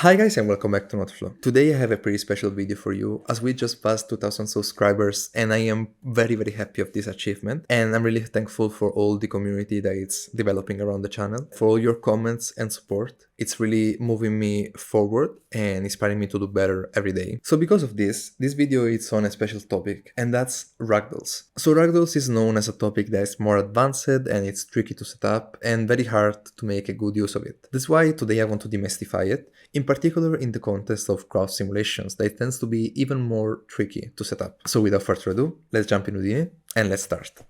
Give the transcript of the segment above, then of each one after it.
Hi guys and welcome back to Noteflow. Today I have a pretty special video for you as we just passed 2000 subscribers and I am very happy of this achievement, and I'm really thankful for all the community that it's developing around the channel, for all your comments and support. It's really moving me forward and inspiring me to do better every day. So because of this video is on a special topic, and that's Ragdolls. So Ragdolls is known as a topic that is more advanced and it's tricky to set up and very hard to make a good use of it. That's why today I want to demystify it, in particular in the context of crowd simulations that tends to be even more tricky to set up. So without further ado, let's jump into Houdini and let's start.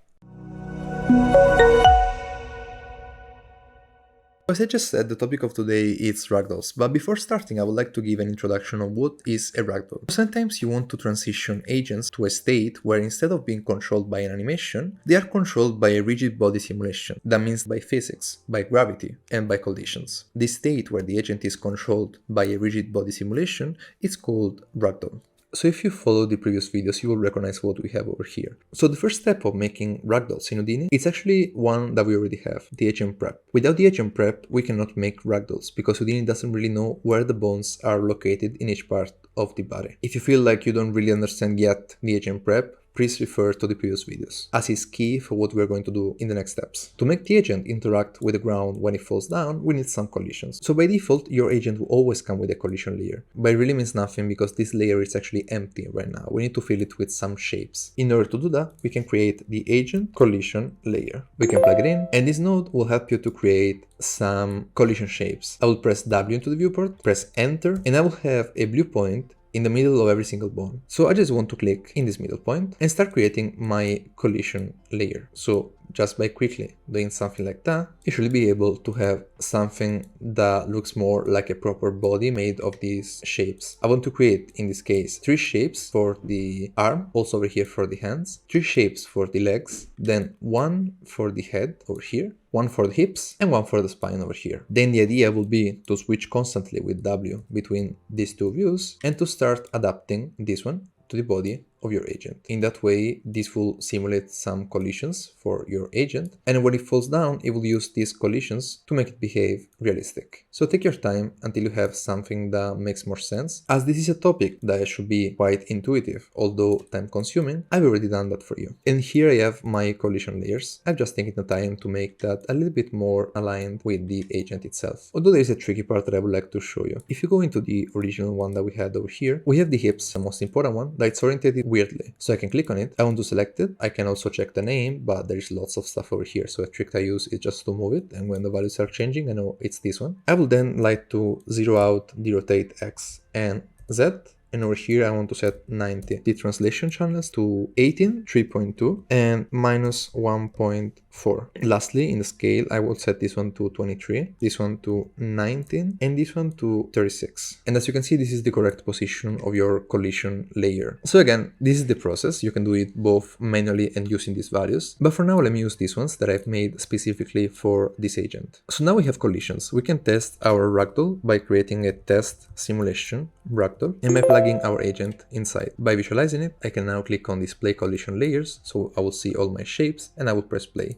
As I just said, the topic of today is Ragdolls, but before starting I would like to give an introduction on what is a Ragdoll. Sometimes you want to transition agents to a state where instead of being controlled by an animation, they are controlled by a rigid body simulation. That means by physics, by gravity, and by collisions. This state where the agent is controlled by a rigid body simulation is called Ragdoll. So if you follow the previous videos, you will recognize what we have over here. So the first step of making Ragdolls in Houdini, it's actually one that we already have, the agent prep. Without the agent prep, we cannot make Ragdolls because Houdini doesn't really know where the bones are located in each part of the body. If you feel like you don't really understand yet the agent prep, please refer to the previous videos, as is key for what we are going to do in the next steps. To make the agent interact with the ground when it falls down, we need some collisions. So by default, your agent will always come with a collision layer. But it really means nothing because this layer is actually empty right now. We need to fill it with some shapes. In order to do that, we can create the agent collision layer. We can plug it in, and this node will help you to create some collision shapes. I will press W into the viewport, press enter, and I will have a blue point in the middle of every single bone. So I just want to click in this middle point and start creating my collision layer. So just by quickly doing something like that, you should be able to have something that looks more like a proper body made of these shapes. I want to create, in this case, 3 shapes for the arm, also over here for the hands, 3 shapes for the legs, then 1 for the head over here, 1 for the hips, and 1 for the spine over here. Then the idea will be to switch constantly with W between these 2 views and to start adapting this one to the body of your agent. In that way, this will simulate some collisions for your agent, and when it falls down, it will use these collisions to make it behave realistic. So take your time until you have something that makes more sense. As this is a topic that should be quite intuitive, although time consuming, I've already done that for you. And here I have my collision layers. I've just taken the time to make that a little bit more aligned with the agent itself. Although there is a tricky part that I would like to show you. If you go into the original one that we had over here, we have the hips, the most important one, that it's oriented weirdly. So I can click on it, I want to select it, I can also check the name, but there is lots of stuff over here. So a trick I use is just to move it, and when the values are changing, I know it's this one. I will then like to zero out the rotate X and Z, and over here I want to set 90. The translation channels to 18, 3.2, and minus 1.4. Lastly, in the scale, I will set this one to 23, this one to 19, and this one to 36. And as you can see, this is the correct position of your collision layer. So again, this is the process. You can do it both manually and using these values. But for now, let me use these ones that I've made specifically for this agent. So now we have collisions. We can test our Ragdoll by creating a test simulation Ragdoll and by plugging our agent inside. By visualizing it, I can now click on display collision layers, so I will see all my shapes, and I will press play.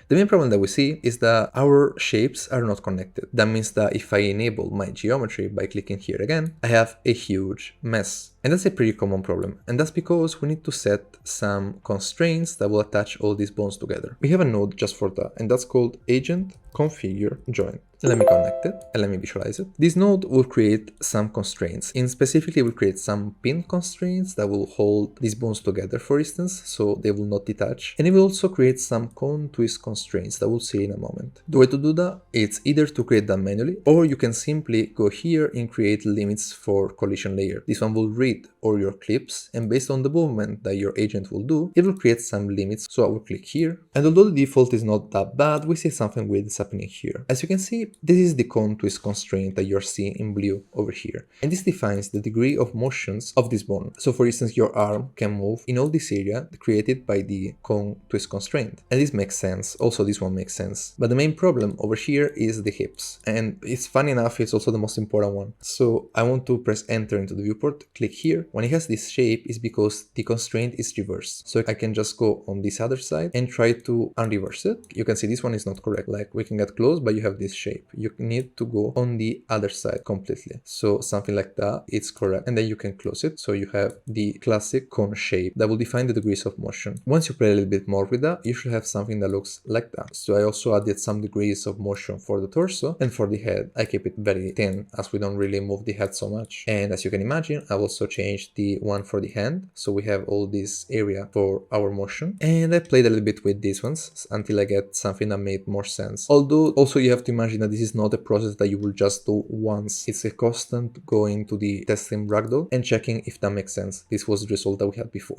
The main problem that we see is that our shapes are not connected. That means that if I enable my geometry by clicking here again, I have a huge mess. And that's a pretty common problem. And that's because we need to set some constraints that will attach all these bones together. We have a node just for that, and that's called agent configure join. Let me connect it and let me visualize it. This node will create some constraints. And specifically, will create some pin constraints that will hold these bones together, for instance, so they will not detach. And it will also create some cone twist constraints that we'll see in a moment. The way to do that, it's either to create them manually, or you can simply go here and create limits for collision layer. This one will read all your clips, and based on the movement that your agent will do, it will create some limits. So I will click here, and although the default is not that bad, we see something weird is happening here. As you can see, this is the cone twist constraint that you're seeing in blue over here, and this defines the degree of motions of this bone. So for instance, your arm can move in all this area created by the cone twist constraint, and this makes sense. Also, this one makes sense, but the main problem over here is the hips, and it's funny enough, it's also the most important one. So I want to press enter into the viewport, click here, when it has this shape, is because the constraint is reversed. So I can just go on this other side and try to unreverse it. You can see this one is not correct. Like we can get close, but you have this shape. You need to go on the other side completely. So something like that, it's correct. And then you can close it. So you have the classic cone shape that will define the degrees of motion. Once you play a little bit more with that, you should have something that looks like that. So I also added some degrees of motion for the torso, and for the head, I keep it very thin as we don't really move the head so much. And as you can imagine, I've also changed the one for the hand. So we have all this area for our motion. And I played a little bit with these ones until I get something that made more sense. Although also you have to imagine that this is not a process that you will just do once. It's a constant going to the testing Ragdoll and checking if that makes sense. This was the result that we had before.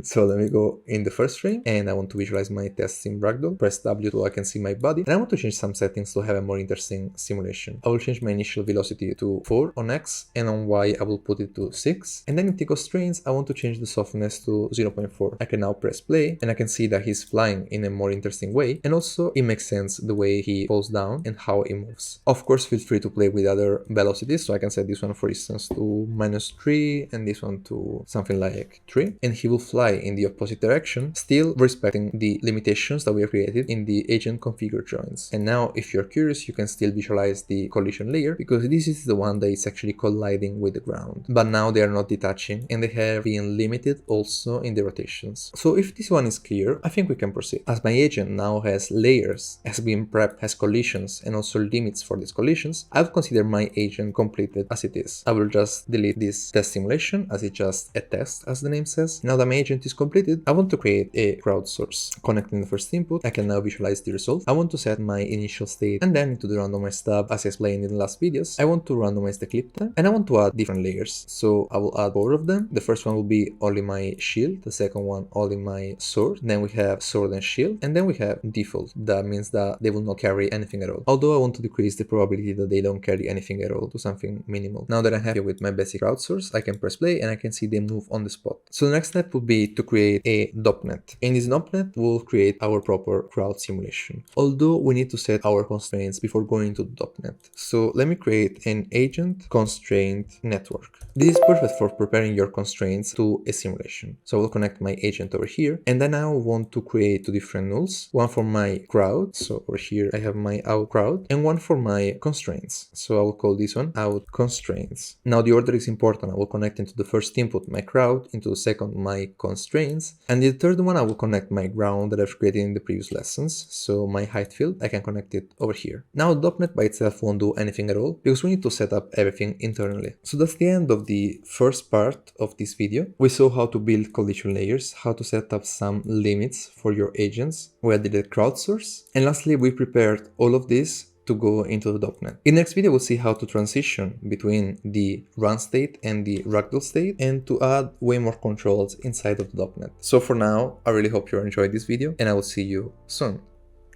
So let me go in the first frame, and I want to visualize my testing Ragdoll. Press W so I can see my body, and I want to change some settings to have a more interesting simulation. I will change my initial velocity to 4 on X, and on Y I will put it to 6. And then in the constraints, I want to change the softness to 0.4. I can now press play, and I can see that he's flying in a more interesting way, and also it makes sense the way he falls down and how he moves. Of course, feel free to play with other velocities, so I can set this one for instance to -3 and this one to something like 3, and he will fly in the opposite direction, still respecting the limitations that we have created in the agent configure joints. And now if you're curious, you can still visualize the collision layer, because this is the one that is actually colliding with the ground, but now they are not detaching and they have been limited also in the rotations. So if this one is clear, I think we can proceed. As my agent now has layers, has been prepped, has collisions, and also limits for these collisions, I'll consider my agent completed as it is. I will just delete this test simulation as it's just a test, as the name says. Now that my agent is completed, I want to create a CrowdSource. Connecting the first input, I can now visualize the result. I want to set my initial state, and then into the randomize tab, as I explained in the last videos, I want to randomize the clip time, and I want to add different layers. So I will add 4 of them. The first one will be only my shield, the second one only my sword, then we have sword and shield, and then we have default. That means that they will not carry anything at all. Although I want to decrease the probability that they don't carry anything at all to something minimal. Now that I'm happy with my basic CrowdSource, I can press play and I can see them move on the spot. So the next step would be to create a DOP net. In this DOP net, we'll create our proper crowd simulation. Although we need to set our constraints before going to the DOP net. So let me create an agent constraint network. This is perfect for preparing your constraints to a simulation. So I will connect my agent over here, and then I want to create 2 different nulls. One for my crowd, so over here I have my out crowd, and one for my constraints. So I will call this one out constraints. Now the order is important. I will connect into the first input my crowd, into the second my constraints, and the third one I will connect my ground that I've created in the previous lessons. So my height field, I can connect it over here. Now DOP net by itself won't do anything at all, because we need to set up everything internally. So that's the end of the first part of this video. We saw how to build collision layers, how to set up some limits for your agents. We added a CrowdSource, and lastly we prepared all of this to go into the DOP net. In the next video, we'll see how to transition between the run state and the Ragdoll state, and to add way more controls inside of the DOP net. So for now, I really hope you enjoyed this video, and I will see you soon.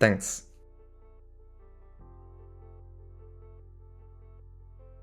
Thanks.